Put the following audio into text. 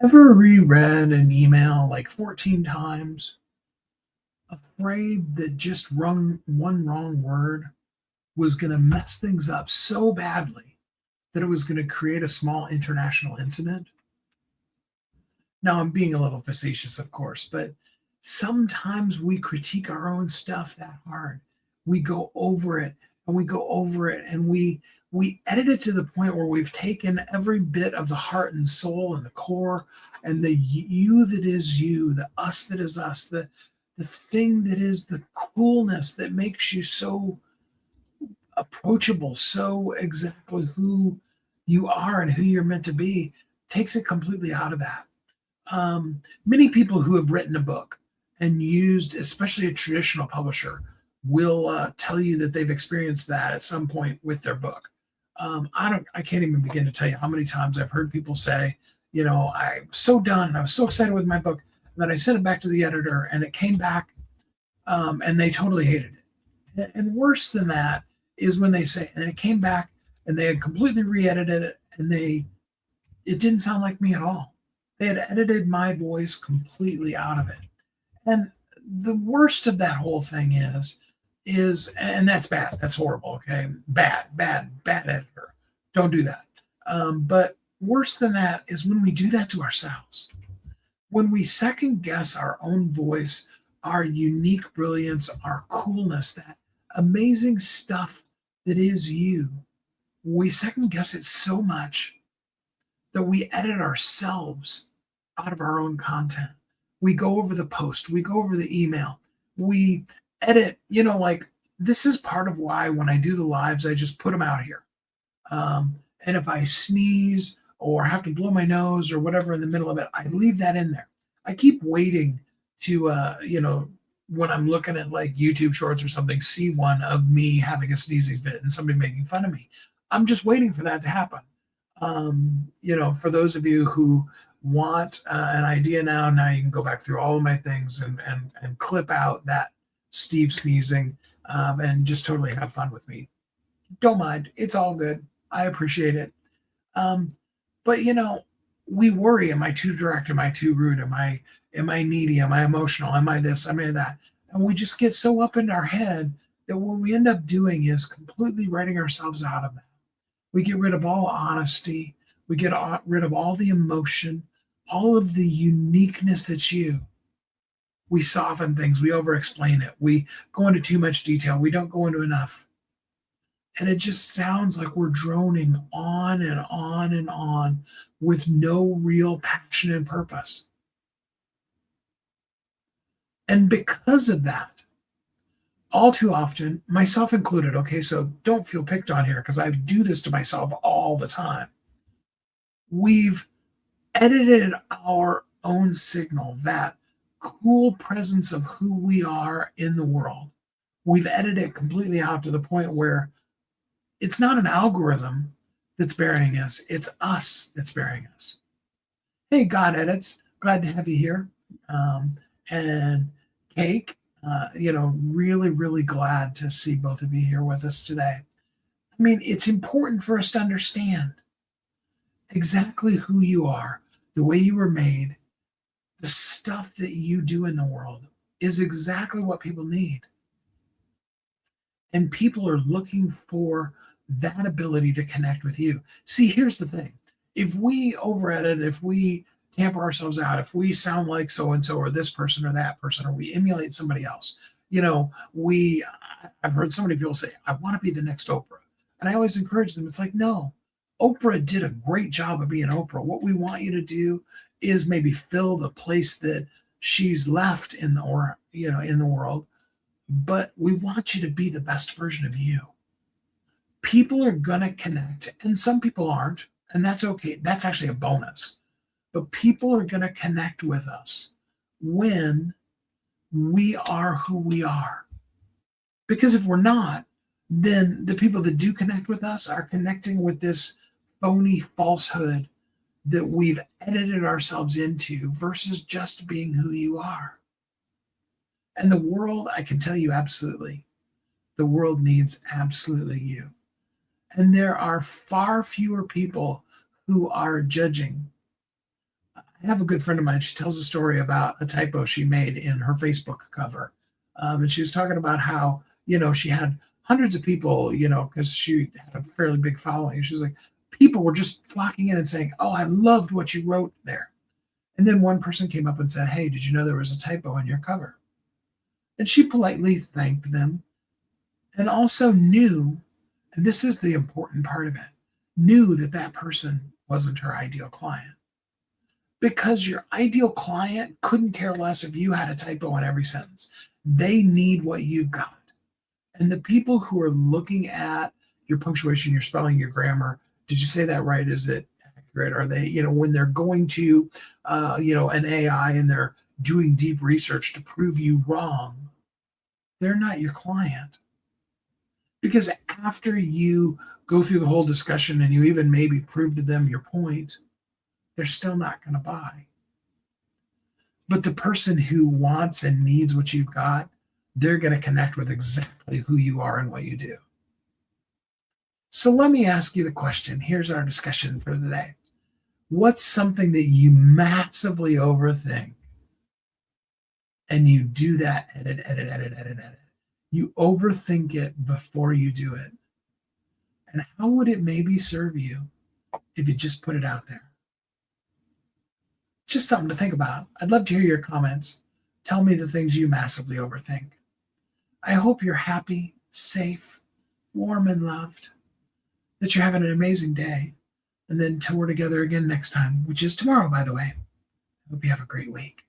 Ever reread an email like 14 times, afraid that just one wrong word was going to mess things up so badly that it was going to create a small international incident? Now, I'm being a little facetious, of course, but sometimes we critique our own stuff that hard. We go over it and we go over it and we edit it to the point where we've taken every bit of the heart and soul and the core and the you that is you, the us that is us, the thing that is the coolness that makes you so approachable, so exactly who you are and who you're meant to be, takes it completely out of that. Many people who have written a book and used, especially a traditional publisher, will tell you that they've experienced that at some point with their book. I can't even begin to tell you how many times I've heard people say, I'm so done. I was so excited with my book that I sent it back to the editor and it came back and they totally hated it. And worse than that is when they say, and it came back and they had completely re-edited it and it didn't sound like me at all. They had edited my voice completely out of it. And the worst of that whole thing and that's bad. That's horrible. Okay. Bad editor. Don't do that. But worse than that is when we do that to ourselves. When we second guess our own voice, our unique brilliance, our coolness, that amazing stuff that is you, we second guess it so much that we edit ourselves out of our own content. We go over the post, we go over the email, we edit, like this is part of why when I do the lives, I just put them out here. And if I sneeze or have to blow my nose or whatever in the middle of it, I leave that in there. I keep waiting to, when I'm looking at like YouTube shorts or something, see one of me having a sneezing fit and somebody making fun of me. I'm just waiting for that to happen. For those of you who want an idea now you can go back through all of my things and clip out that Steve sneezing and just totally have fun with me. Don't mind. It's all good. I appreciate it. Um, but we worry, am I too direct? Am I too rude? Am I needy? Am I emotional? Am I this? Am I that? And we just get so up in our head that what we end up doing is completely writing ourselves out of that. We get rid of all honesty. We get rid of all the emotion, all of the uniqueness that's you. We soften things. We over explain it. We go into too much detail. We don't go into enough. And it just sounds like we're droning on and on and on with no real passion and purpose. And because of that, all too often, myself included, okay, so don't feel picked on here because I do this to myself all the time. We've edited our own signal, that cool presence of who we are in the world. We've edited it completely out to the point where it's not an algorithm that's burying us, it's us that's burying us. Hey, God Edits, glad to have you here. And Cake, really, really glad to see both of you here with us today. I mean, it's important for us to understand exactly who you are, the way you were made, the stuff that you do in the world is exactly what people need. And people are looking for that ability to connect with you. See, here's the thing. If we over edit, if we tamper ourselves out, if we sound like so and so or this person or that person, or we emulate somebody else, I've heard so many people say, I want to be the next Oprah. And I always encourage them, it's like, no, Oprah did a great job of being Oprah. What we want you to do is maybe fill the place that she's left in the world, but we want you to be the best version of you. People are going to connect, and some people aren't, and that's okay. That's actually a bonus. But people are going to connect with us when we are who we are. Because if we're not, then the people that do connect with us are connecting with this phony falsehood that we've edited ourselves into versus just being who you are. And the world, I can tell you absolutely, the world needs absolutely you. And there are far fewer people who are judging. I have a good friend of mine. She tells a story about a typo she made in her Facebook cover. And she was talking about how, she had hundreds of people, because she had a fairly big following. She was like, people were just flocking in and saying, "Oh, I loved what you wrote there." And then one person came up and said, "Hey, did you know there was a typo in your cover?" And she politely thanked them and also knew, and this is the important part of it, knew that that person wasn't her ideal client. Because your ideal client couldn't care less if you had a typo in every sentence. They need what you've got. And the people who are looking at your punctuation, your spelling, your grammar, did you say that right? Is it accurate? Are they, when they're going to, an AI and they're doing deep research to prove you wrong, they're not your client. Because after you go through the whole discussion and you even maybe prove to them your point, they're still not going to buy. But the person who wants and needs what you've got, they're going to connect with exactly who you are and what you do. So let me ask you the question. Here's our discussion for the day. What's something that you massively overthink? And you do that, edit. You overthink it before you do it. And how would it maybe serve you if you just put it out there? Just something to think about. I'd love to hear your comments. Tell me the things you massively overthink. I hope you're happy, safe, warm, and loved, that you're having an amazing day. And then until we're together again next time, which is tomorrow, by the way, I hope you have a great week.